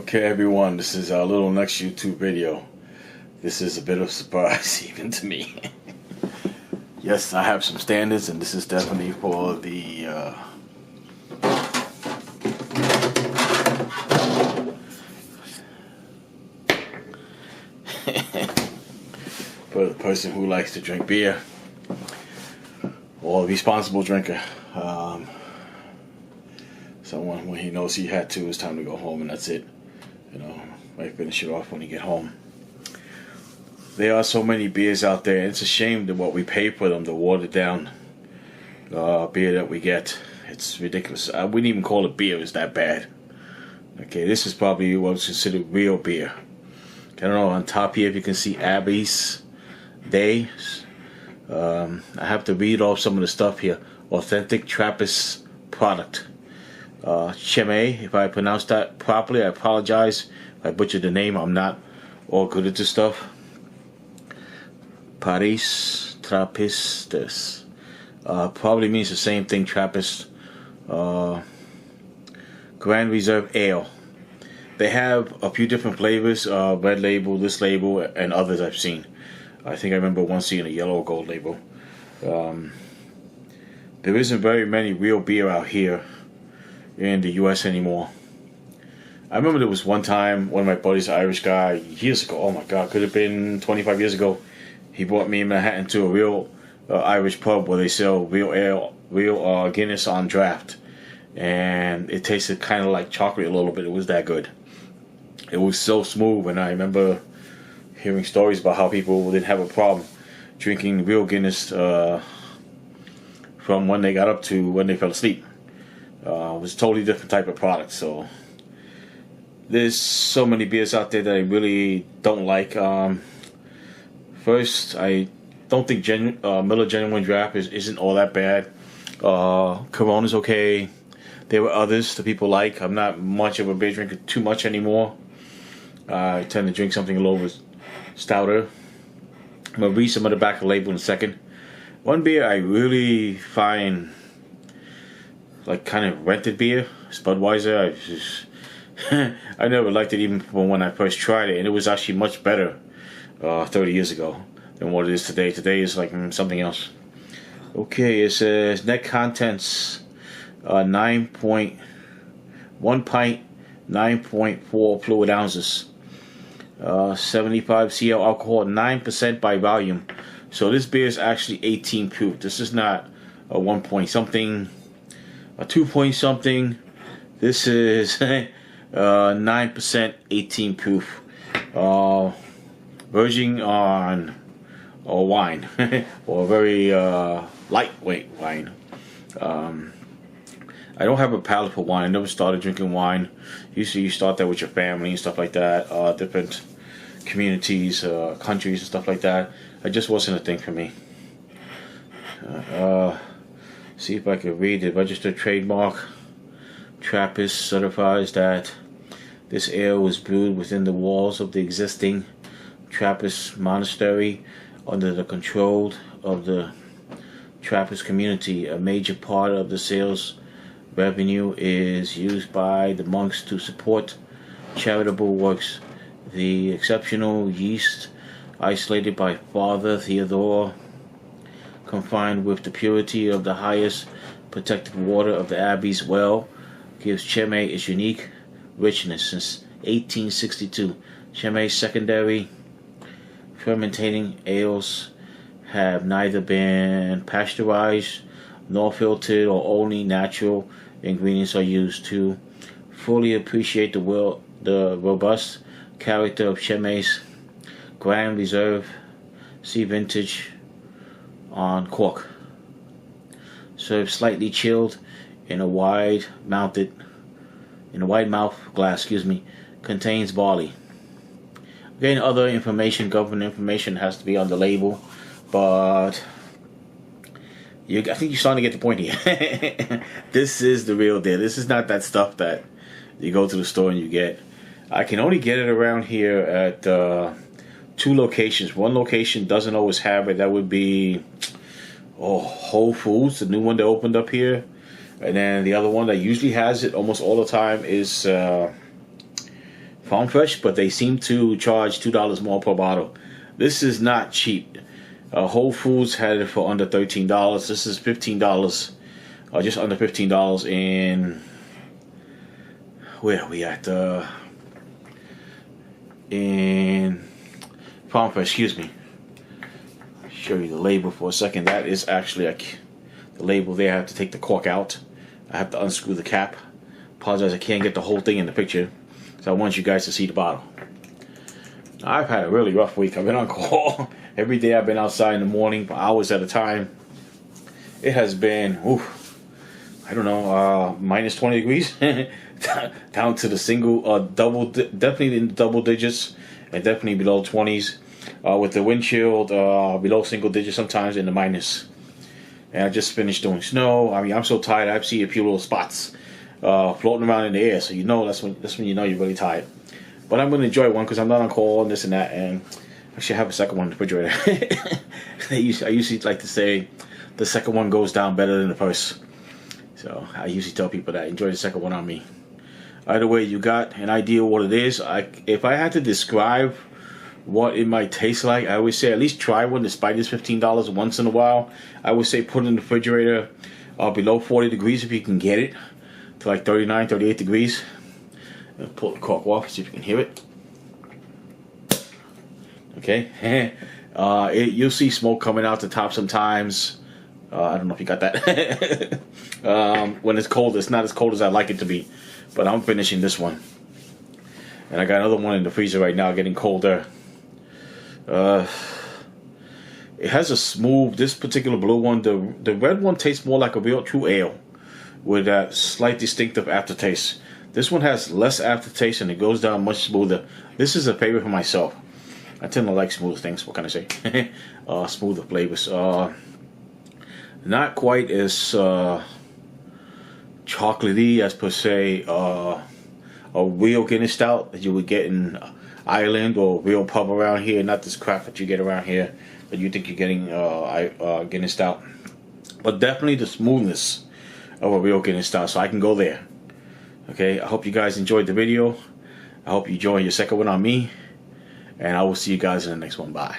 Okay everyone, this is our little next YouTube video. This is a bit of a surprise even to me. Yes, I have some standards and this is definitely for the for the person who likes to drink beer or a responsible drinker. Someone when he knows he had to, it's time to go home and that's it. You know, might finish it off when you get home. There are so many beers out there, and it's a shame that what we pay for them, the watered down beer that we get. It's ridiculous. I wouldn't even call it beer, it's that bad. Okay, this is probably what's considered real beer. I don't know, on top here if you can see Abbaye's Days. I have to read off some of the stuff here. Authentic Trappist product. Chimay, if I pronounced that properly, I apologize if I butchered the name. I'm not all good at this stuff. Paris, Trappist, probably means the same thing, Trappist. Grande Reserve Ale. They have a few different flavors, red label, this label, and others I've seen. I think I remember once seeing a yellow or gold label. There isn't very many real beer out here in the US anymore. I remember there was one time, one of my buddies, an Irish guy, years ago, oh my god, could have been 25 years ago, he brought me in Manhattan to a real Irish pub where they sell real ale, real Guinness on draft. And it tasted kind of like chocolate a little bit. It was that good. It was so smooth, and I remember hearing stories about how people didn't have a problem drinking real Guinness from when they got up to when they fell asleep. It was a totally different type of product. So there's so many beers out there that I really don't like. First, I don't think Miller Genuine Draft isn't all that bad. Corona's okay. There were others that people like. I'm not much of a beer drinker too much anymore. I tend to drink something a little bit stouter. I'm going to read some of the back of the label in a second. One beer I really find like kind of rented beer is Budweiser. I never liked it even from when I first tried it, and it was actually much better 30 years ago than what it is today. Today is like something else. Okay, it says net contents 1 pint, 9.4 fluid ounces, 75 cl alcohol, 9% by volume. So this beer is actually 18 proof. This is not a 1 point something, a 2 point something. This is 9%, 18 proof. Verging on wine, or very lightweight wine. I don't have a palate for wine. I never started drinking wine. Usually you start that with your family and stuff like that. Different communities, countries and stuff like that. It just wasn't a thing for me. See if I can read the registered trademark. Trappist certifies that this ale was brewed within the walls of the existing Trappist monastery under the control of the Trappist community. A major part of the sales revenue is used by the monks to support charitable works. The exceptional yeast, isolated by Father Theodore, confined with the purity of the highest protected water of the Abbey's well, gives Chimay its unique richness. Since 1862, Chimay's secondary fermentating ales have neither been pasteurized nor filtered, or only natural ingredients are used. To fully appreciate the robust character of Chimay's Grande Reserve, see vintage on cork. Served slightly chilled in a wide mouth glass. Contains barley. Again, other information, government information, has to be on the label, but I think you're starting to get the point here. This is the real deal. This is not that stuff that you go to the store and you get. I can only get it around here at 2 locations. One location doesn't always have it. That would be Whole Foods, the new one that opened up here. And then the other one that usually has it almost all the time is farm fresh, but they seem to charge $2 more per bottle. This is not cheap. Whole Foods had it for under $13. This is $15, just under $15 in, where are we at? In farm fresh, excuse me. Show you the label for a second. That is actually the label there. I have to take the cork out. I have to unscrew the cap. Apologize, I can't get the whole thing in the picture, so I want you guys to see the bottle. I've had a really rough week. I've been on call every day. I've been outside in the morning for hours at a time. It has been, I don't know, minus 20 degrees down to the single, definitely in the double digits, and definitely below 20s. With the wind chill below single digits, sometimes in the minus. And I just finished doing snow. I mean, I'm so tired. I've seen a few little spots floating around in the air, so you know that's when you know you're really tired. But I'm going to enjoy one because I'm not on call and this and that, and I should have a second one in the refrigerator. I usually like to say the second one goes down better than the first. So I usually tell people that enjoy the second one on me. Either way, you got an idea what it is. If I had to describe what it might taste like, I would say at least try one despite it's $15 once in a while. I would say put it in the refrigerator below 40 degrees if you can get it to like 39, 38 degrees. And pull the cork off, see if you can hear it. Okay. You'll see smoke coming out the top sometimes. I don't know if you got that. When it's cold, it's not as cold as I like it to be. But I'm finishing this one. And I got another one in the freezer right now getting colder. It has a smooth, this particular blue one, the red one tastes more like a real true ale with that slight distinctive aftertaste. This one has less aftertaste and it goes down much smoother. This is a favorite for myself. I tend to like smooth things, what can I say? Smoother flavors. Not quite as chocolatey as per se a real Guinness stout that you would get in Ireland or real pub around here. Not this crap that you get around here that you think you're getting Guinness stout. But definitely the smoothness of a real Guinness stout, so I can go there. Okay, I hope you guys enjoyed the video. I hope you enjoy your second one on me, and I will see you guys in the next one. Bye.